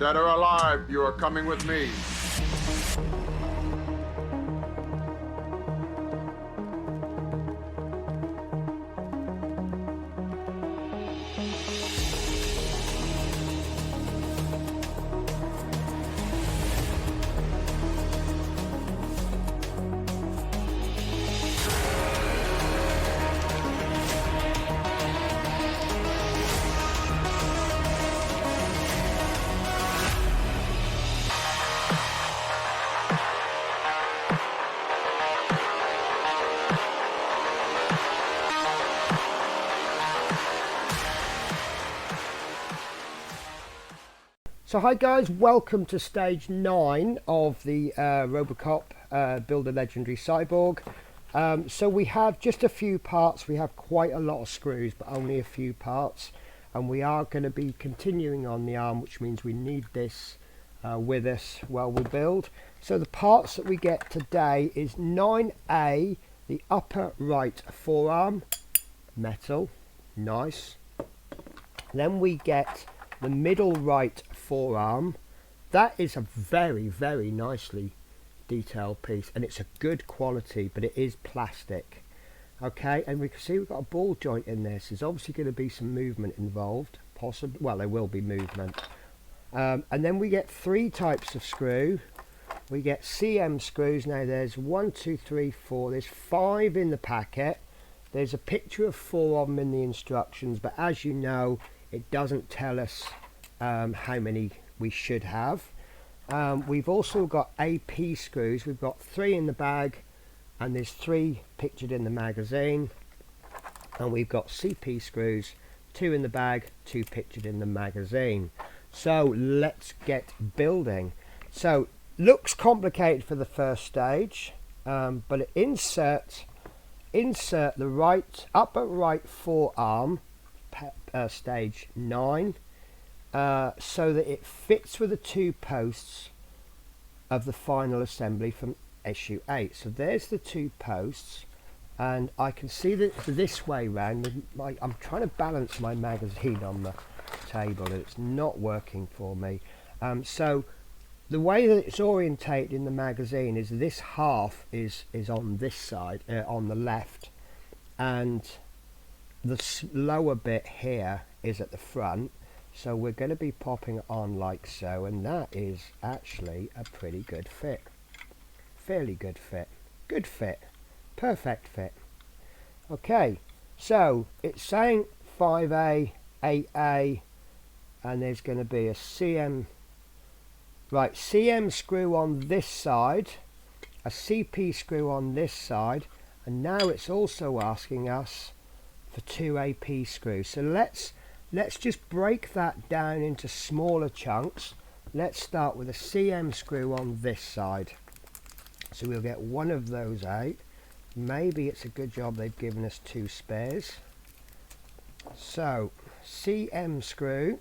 Dead or alive, you are coming with me. So hi guys, welcome to stage 9 of the Robocop Build a Legendary Cyborg. So we have just a few parts. We have quite a lot of screws but only a few parts, and we are going to be continuing on the arm, which means we need this with us while we build. So the parts that we get today is 9A, the upper right forearm, metal, nice. Then we get the middle right forearm. That is a very nicely detailed piece, and it's a good quality, but it is plastic. Okay, and we can see we've got a ball joint in this. There's obviously going to be some movement involved, possibly. Well, there will be movement. And then we get 3 types of screw. We get CM screws. Now there's 1, 2, 3, 4. There's 5 in the packet. There's a picture of 4 of them in the instructions, but as you know, it doesn't tell us how many we should have. We've also got AP screws. We've got 3 in the bag, and there's 3 pictured in the magazine. And we've got CP screws, 2 in the bag, 2 pictured in the magazine. So let's get building. So looks complicated for the first stage, but insert the upper right forearm, stage 9, so that it fits with the 2 posts of the final assembly from issue 8. So there's the 2 posts, and I can see that this way round. I'm trying to balance my magazine on the table and it's not working for me. So the way that it's orientated in the magazine is this half is on this side, on the left, and the lower bit here is at the front. So we're going to be popping it on like so, and that is actually a pretty good fit. Fairly good fit. Good fit. Perfect fit. Okay, so it's saying 5A, 8A, and there's going to be a CM. Right, CM screw on this side, a CP screw on this side, and now it's also asking us for 2 AP screws. So let's just break that down into smaller chunks. Let's start with a CM screw on this side. So we'll get one of those out. Maybe it's a good job they've given us 2 spares. So CM screw,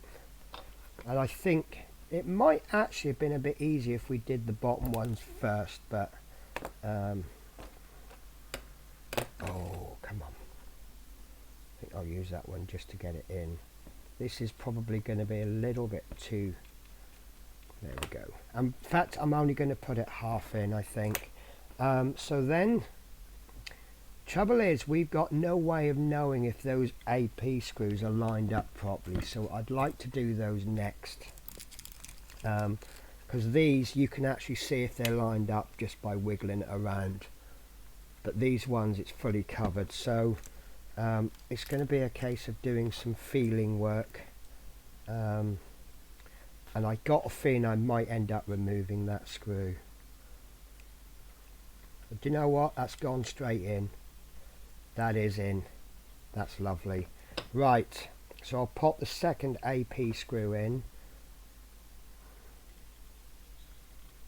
and I think it might actually have been a bit easier if we did the bottom ones first, but oh, come on. I think I'll use that one just to get it in. This is probably going to be a little bit too. There we go. In fact, I'm only going to put it half in, I think. So then, trouble is, we've got no way of knowing if those AP screws are lined up properly. So I'd like to do those next, because these you can actually see if they're lined up just by wiggling it around. But these ones, it's fully covered. So it's going to be a case of doing some feeling work, and I got a feeling I might end up removing that screw. But do you know what? That's gone straight in. That is in. That's lovely. Right, so I'll pop the second AP screw in.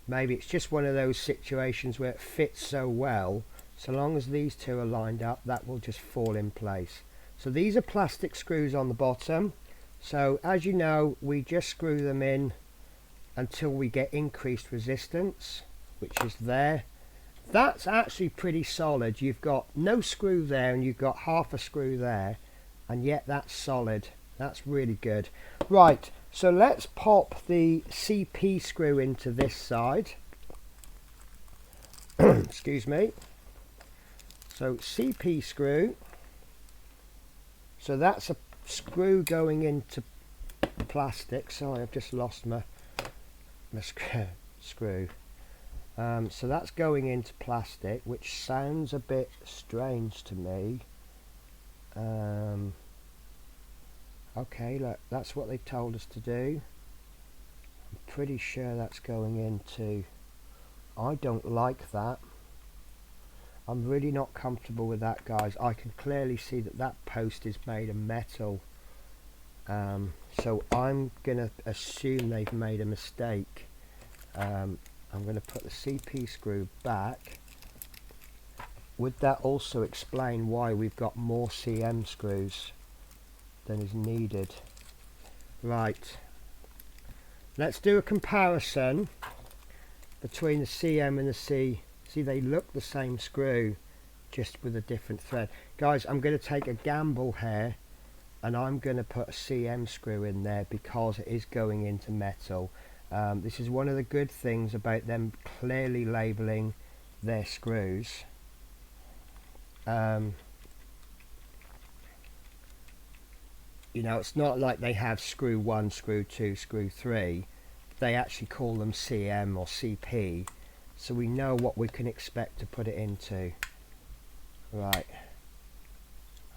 Maybe it's just one of those situations where it fits so well. So long as these 2 are lined up, that will just fall in place. So these are plastic screws on the bottom. So as you know, we just screw them in until we get increased resistance, which is there. That's actually pretty solid. You've got no screw there and you've got half a screw there, and yet that's solid. That's really good. Right, so let's pop the CP screw into this side. Excuse me. So CP screw. So that's a screw going into plastic. Sorry, I've just lost my screw. So that's going into plastic, which sounds a bit strange to me. Okay, look, that's what they told us to do. I'm pretty sure that's going into... I don't like that. I'm really not comfortable with that, guys. I can clearly see that that post is made of metal. So I'm going to assume they've made a mistake. I'm going to put the CP screw back. Would that also explain why we've got more CM screws than is needed? Right. Let's do a comparison between the CM and the C. See, they look the same screw, just with a different thread. Guys, I'm going to take a gamble here, and I'm going to put a CM screw in there because it is going into metal. This is one of the good things about them clearly labeling their screws. You know, it's not like they have screw 1, screw 2, screw 3. They actually call them CM or CP, so we know what we can expect to put it into. Right,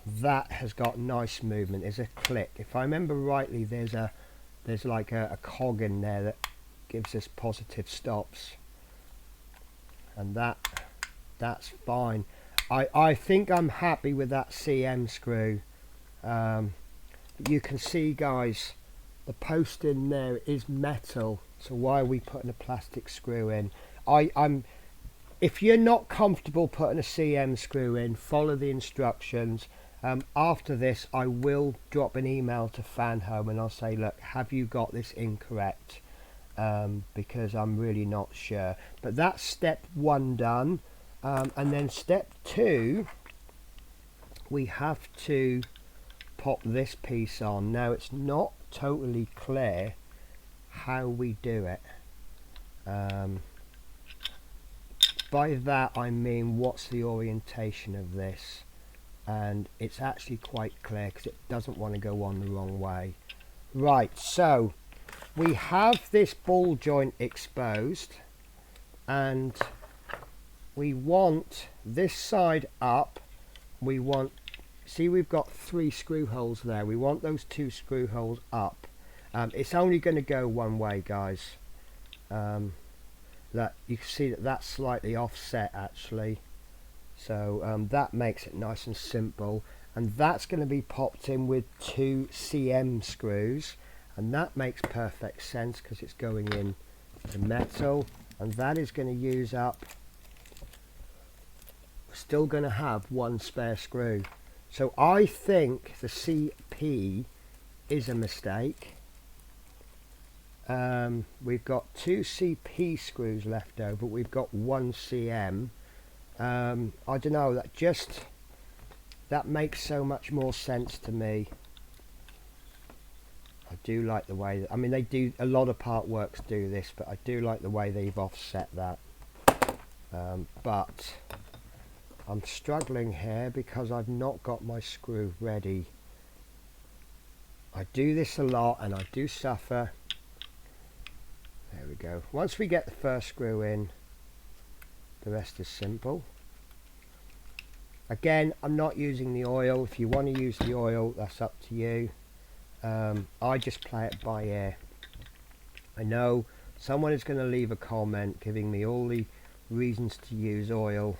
that has got nice movement. There's a click. If I remember rightly, there's like a cog in there that gives us positive stops, and that's fine. I think I'm happy with that CM screw. You can see, guys, the post in there is metal, so why are we putting a plastic screw in? If you're not comfortable putting a CM screw in, follow the instructions. After this, I will drop an email to Fanhome and I'll say, look, have you got this incorrect? Because I'm really not sure. But that's step 1 done. And then step 2, we have to pop this piece on. Now, it's not totally clear how we do it. By that I mean, what's the orientation of this? And it's actually quite clear because it doesn't want to go on the wrong way. Right, so we have this ball joint exposed, and we want this side up. We want, see, we've got 3 screw holes there. We want those 2 screw holes up. It's only going to go one way, guys. That you can see that that's slightly offset actually, so that makes it nice and simple, and that's going to be popped in with 2 CM screws, and that makes perfect sense because it's going in the metal, and that is going to use up, we're still going to have 1 spare screw. So I think the CP is a mistake. We've got 2 CP screws left over, we've got 1 CM. I don't know, that makes so much more sense to me. I do like the way that, I mean, they do, a lot of part works do this, but I do like the way they've offset that. But I'm struggling here because I've not got my screw ready. I do this a lot and I do suffer. There we go. Once we get the first screw in, the rest is simple. Again, I'm not using the oil. If you want to use the oil, that's up to you. I just play it by ear. I know someone is going to leave a comment giving me all the reasons to use oil,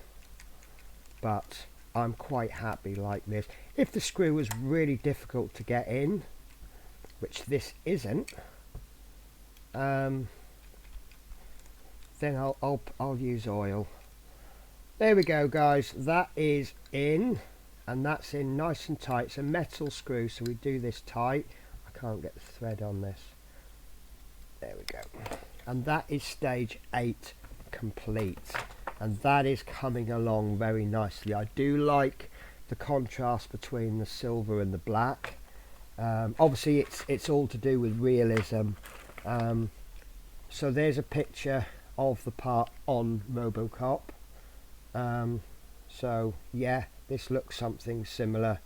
but I'm quite happy like this. If the screw was really difficult to get in, which this isn't, then I'll use oil. There we go, guys, that is in, and that's in nice and tight. It's a metal screw, so we do this tight. I can't get the thread on this. There we go. And that is stage 8 complete, and that is coming along very nicely. I do like the contrast between the silver and the black. Obviously it's all to do with realism. So there's a picture of the part on Robocop. So yeah, this looks something similar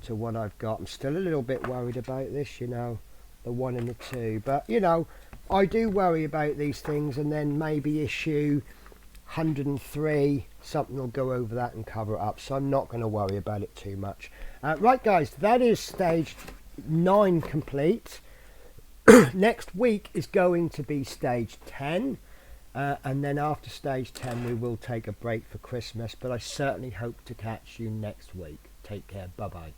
to what I've got. I'm still a little bit worried about this, you know, the 1 and the 2, but you know, I do worry about these things, and then maybe issue 103 something will go over that and cover it up, so I'm not going to worry about it too much. Right guys, that is stage 9 complete. Next week is going to be stage 10, and then after stage 10 we will take a break for Christmas, but I certainly hope to catch you next week. Take care, bye bye.